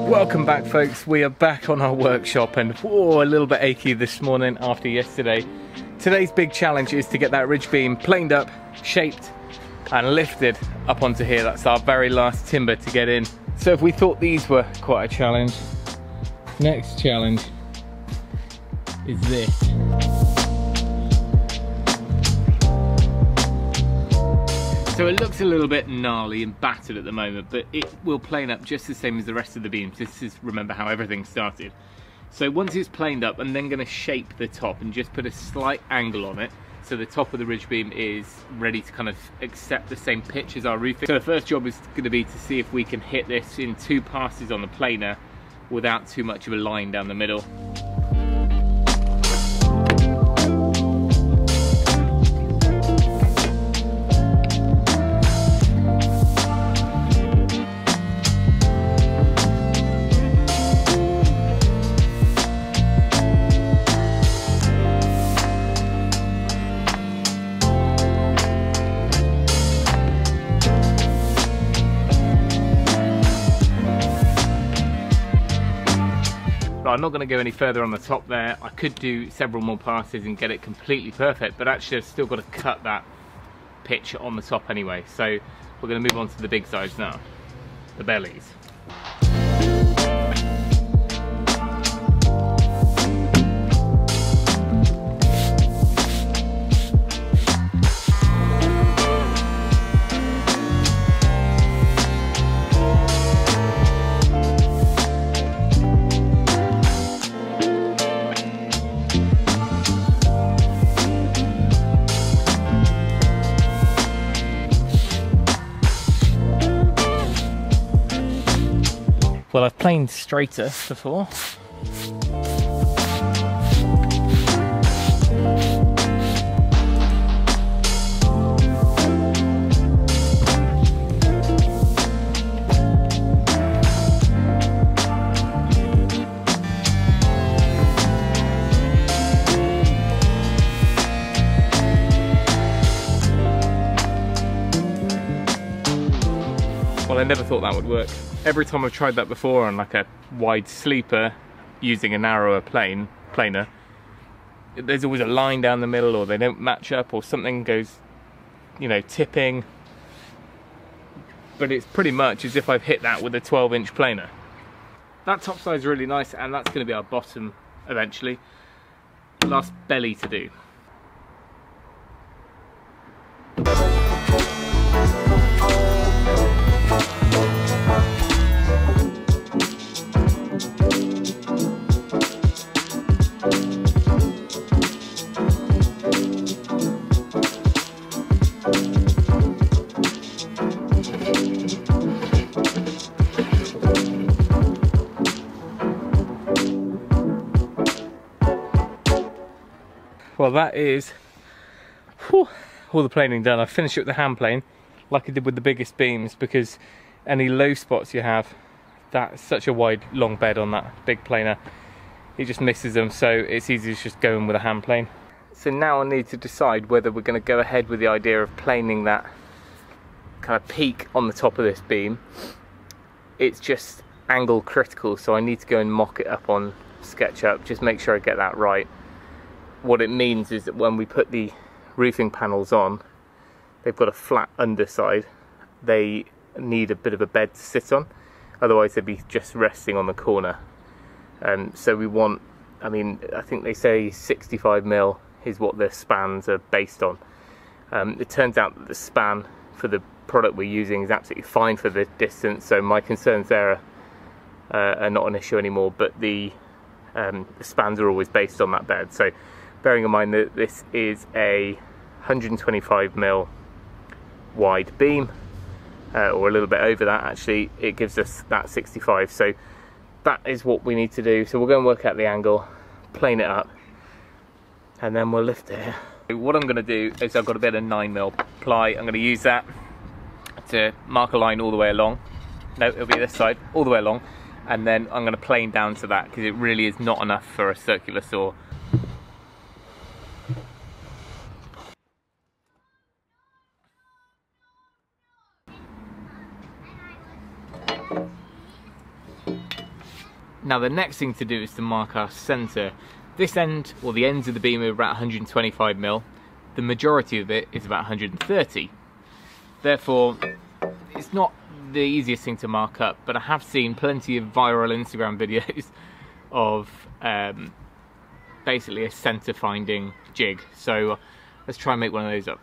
Welcome back, folks. We are back on our workshop, and whoa, a little bit achy this morning after yesterday. Today's big challenge is to get that ridge beam planed up, shaped and lifted up onto here. That's our very last timber to get in. So if we thought these were quite a challenge, next challenge is this. So it looks a little bit gnarly and battered at the moment, but it will plane up just the same as the rest of the beams. This is, remember, how everything started. So once it's planed up, I'm then going to shape the top and just put a slight angle on it, so the top of the ridge beam is ready to kind of accept the same pitch as our roofing. So the first job is going to be to see if we can hit this in 2 passes on the planer without too much of a line down the middle. I'm not going to go any further on the top there. I could do several more passes and get it completely perfect, but actually I've still got to cut that pitch on the top anyway. So we're going to move on to the big sides now, the bellies. Well, I've planed straighter before. Well, I never thought that would work. Every time I've tried that before on like a wide sleeper using a narrower planer, there's always a line down the middle, or they don't match up, or something goes, you know, tipping. But it's pretty much as if I've hit that with a 12-inch planer. That top side's really nice, and that's going to be our bottom eventually. Last belly to do. Well, that is all the planing done. I finished it with the hand plane like I did with the biggest beams, because any low spots you have, that's such a wide long bed on that big planer, it just misses them, so it's easy to just go in with a hand plane. So now I need to decide whether we're going to go ahead with the idea of planing that kind of peak on the top of this beam. It's just angle critical, so I need to go and mock it up on SketchUp, just make sure I get that right. What it means is that when we put the roofing panels on, they've got a flat underside. They need a bit of a bed to sit on, otherwise they'd be just resting on the corner. So we want, I mean, I think they say 65mm is what the spans are based on. It turns out that the span for the product we're using is absolutely fine for the distance, so my concerns there are not an issue anymore, but the spans are always based on that bed. So bearing in mind that this is a 125mm wide beam, or a little bit over that actually, it gives us that 65. So that is what we need to do. So we'll go and work out the angle, plane it up, and then we'll lift it. What I'm going to do is I've got a bit of 9mm ply. I'm going to use that to mark a line all the way along. No, it'll be this side, all the way along. And then I'm going to plane down to that, because it really is not enough for a circular saw. Now the next thing to do is to mark our centre. This end, or the ends of the beam, are about 125mm. The majority of it is about 130. Therefore, it's not the easiest thing to mark up, but I have seen plenty of viral Instagram videos of basically a centre finding jig. So let's try and make one of those up.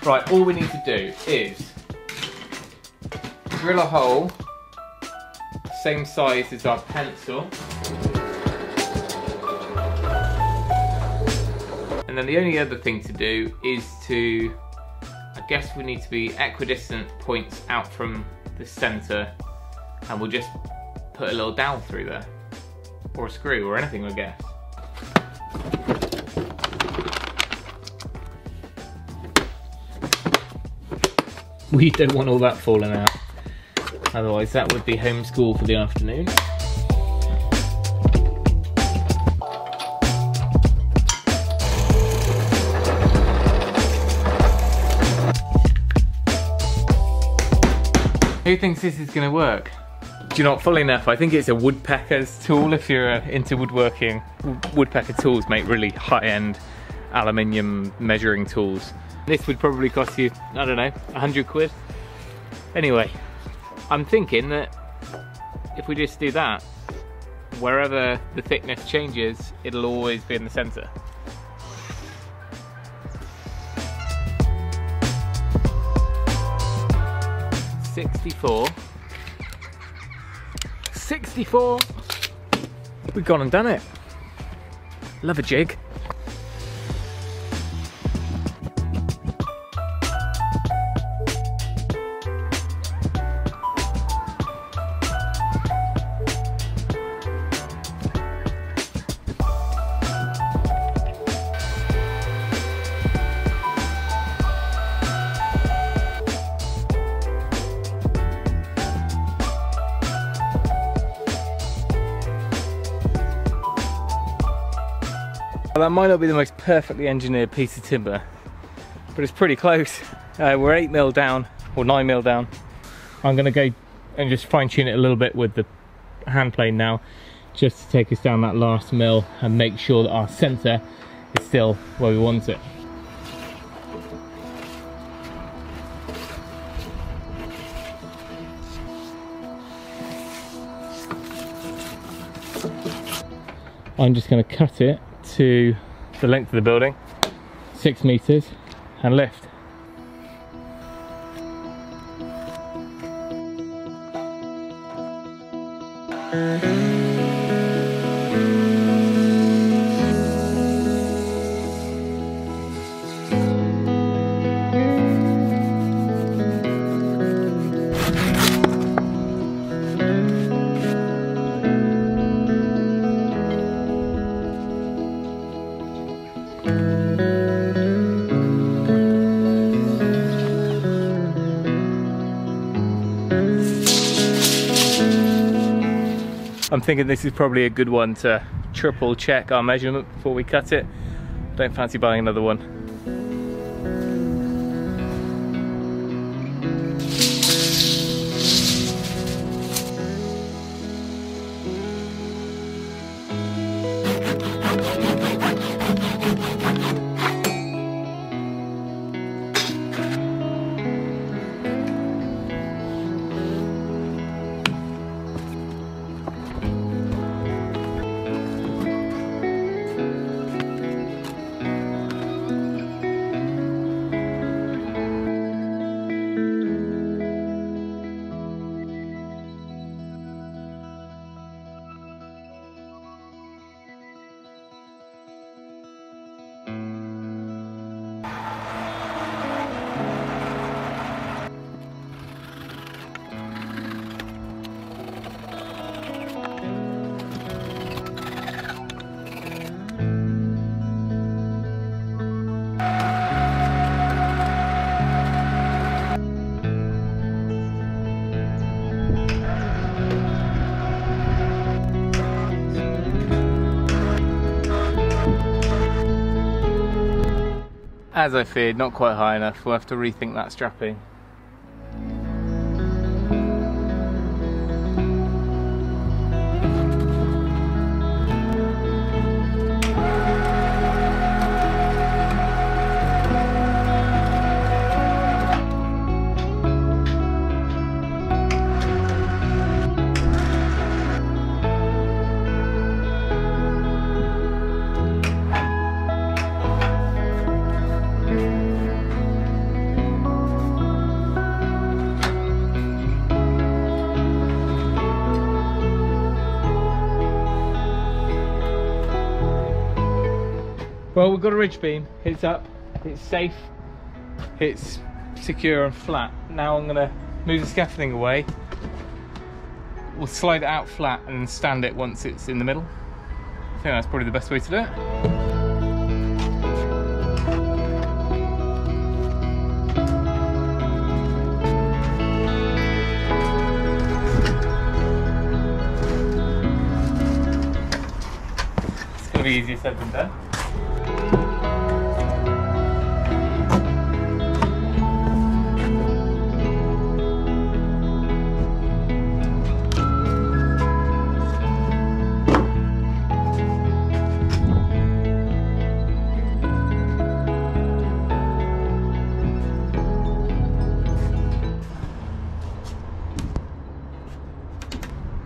Right, all we need to do is drill a hole same size as our pencil. And then the only other thing to do is to, I guess we need to be equidistant points out from the centre, and we'll just put a little dowel through there, or a screw, or anything, I guess. We don't want all that falling out, otherwise that would be homeschool for the afternoon. Who thinks this is going to work? Do you know what, funnily enough, I think it's a woodpecker's tool. If you're into woodworking, woodpecker tools make really high-end aluminium measuring tools. This would probably cost you, I don't know, 100 quid. Anyway, I'm thinking that if we just do that, wherever the thickness changes, it'll always be in the centre. $64. We've gone and done it. Love a jig. That might not be the most perfectly engineered piece of timber, but it's pretty close. We're 8mm down, or 9mm down. I'm going to go and just fine tune it a little bit with the hand plane now, just to take us down that last mil and make sure that our centre is still where we want it. I'm just going to cut it to the length of the building, 6 meters, and lift. I'm thinking this is probably a good one to triple check our measurement before we cut it. Don't fancy buying another one. As I feared, not quite high enough. We'll have to rethink that strapping. Well, we've got a ridge beam. It's up, it's safe, it's secure and flat. Now I'm gonna move the scaffolding away. We'll slide it out flat and stand it once it's in the middle. I think that's probably the best way to do it. It's gonna be easier said than done.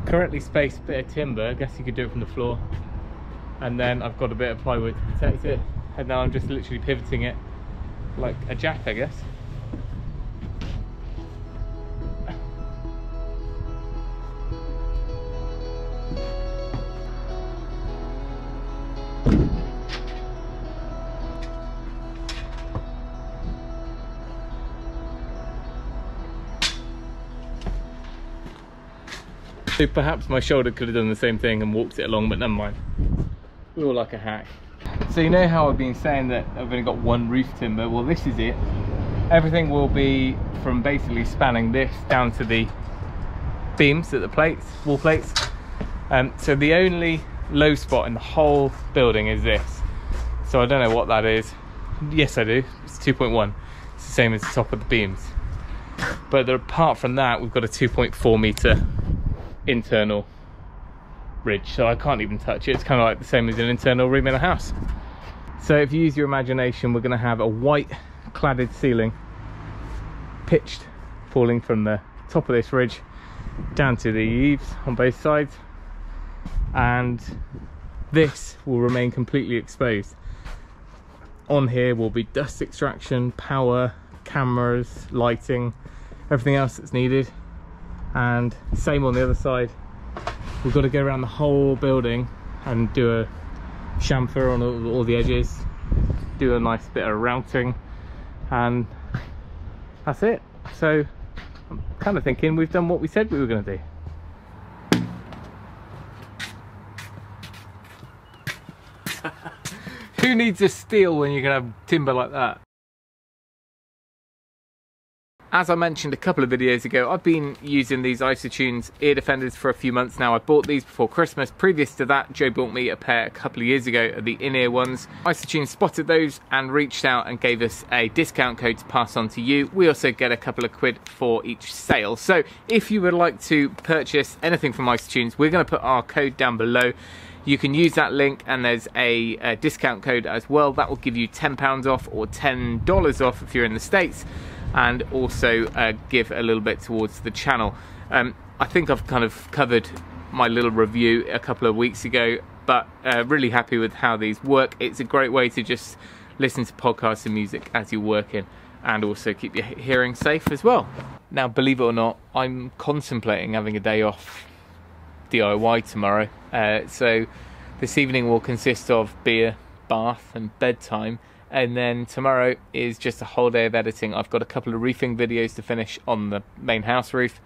Currently spaced bit of timber, I guess you could do it from the floor, and then I've got a bit of plywood to protect it, and now I'm just literally pivoting it like a jack, I guess. So perhaps my shoulder could have done the same thing and walked it along, but never mind. We're all like a hack. So you know how I've been saying that I've only got one roof timber? Well, this is it. Everything will be from basically spanning this down to the beams at the plates, wall plates. So the only low spot in the whole building is this. So I don't know what that is. Yes, I do. It's 2.1. It's the same as the top of the beams. But apart from that, we've got a 2.4 meter internal ridge, so I can't even touch it. It's kind of like the same as an internal room in a house. So if you use your imagination, we're going to have a white cladded ceiling, pitched, falling from the top of this ridge down to the eaves on both sides, and this will remain completely exposed. On here will be dust extraction, power, cameras, lighting, everything else that's needed. And same on the other side. We've got to go around the whole building and do a chamfer on all the edges, do a nice bit of routing, and that's it. So I'm kind of thinking we've done what we said we were going to do. Who needs a steel when you can have timber like that? As I mentioned a couple of videos ago, I've been using these Isotunes ear defenders for a few months now. I bought these before Christmas. Previous to that, Joe bought me a pair a couple of years ago of the in-ear ones. Isotunes spotted those and reached out and gave us a discount code to pass on to you. We also get a couple of quid for each sale. So if you would like to purchase anything from Isotunes, we're going to put our code down below. You can use that link, and there's a discount code as well. That will give you £10 off or $10 off if you're in the States, and also give a little bit towards the channel. I think I've kind of covered my little review a couple of weeks ago, but really happy with how these work. It's a great way to just listen to podcasts and music as you're working, and also keep your hearing safe as well. Now, believe it or not, I'm contemplating having a day off DIY tomorrow. So this evening will consist of beer, bath and bedtime. And then tomorrow is just a whole day of editing. I've got a couple of roofing videos to finish on the main house roof,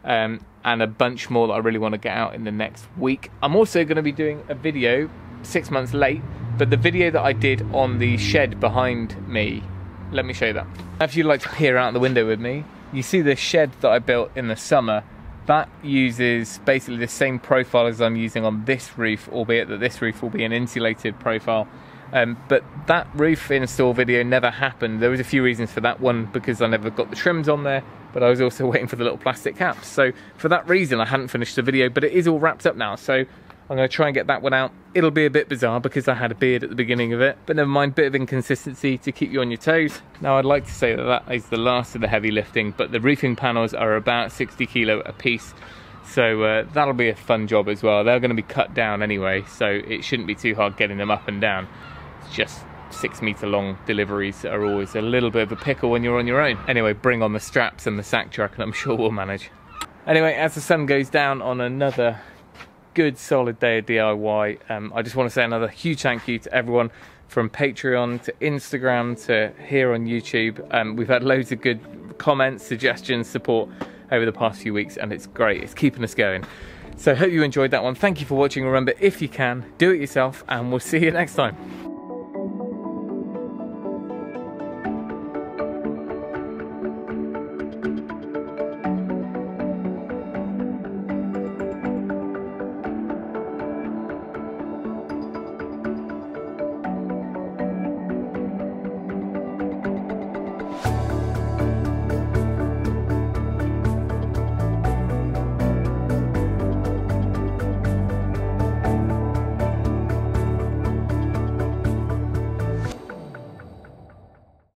and a bunch more that I really want to get out in the next week. I'm also going to be doing a video 6 months late, but the video that I did on the shed behind me, let me show you that. If you'd like to peer out the window with me, you see the shed that I built in the summer. That uses basically the same profile as I'm using on this roof, albeit that this roof will be an insulated profile. But that roof install video never happened. There was a few reasons for that. One, because I never got the trims on there, but I was also waiting for the little plastic caps. So for that reason, I hadn't finished the video, but it is all wrapped up now. So I'm going to try and get that one out. It'll be a bit bizarre because I had a beard at the beginning of it, but never mind, bit of inconsistency to keep you on your toes. Now, I'd like to say that that is the last of the heavy lifting, but the roofing panels are about 60 kilo a piece. So that'll be a fun job as well. They're going to be cut down anyway, so it shouldn't be too hard getting them up and down. It's just 6 meter long deliveries are always a little bit of a pickle when you're on your own. Anyway, bring on the straps and the sack truck and I'm sure we'll manage. Anyway, as the sun goes down on another good solid day of DIY, I just want to say another huge thank you to everyone from Patreon to Instagram to here on YouTube. We've had loads of good comments, suggestions, support over the past few weeks, and it's great. It's keeping us going. So hope you enjoyed that one. Thank you for watching. Remember, if you can, do it yourself, and we'll see you next time.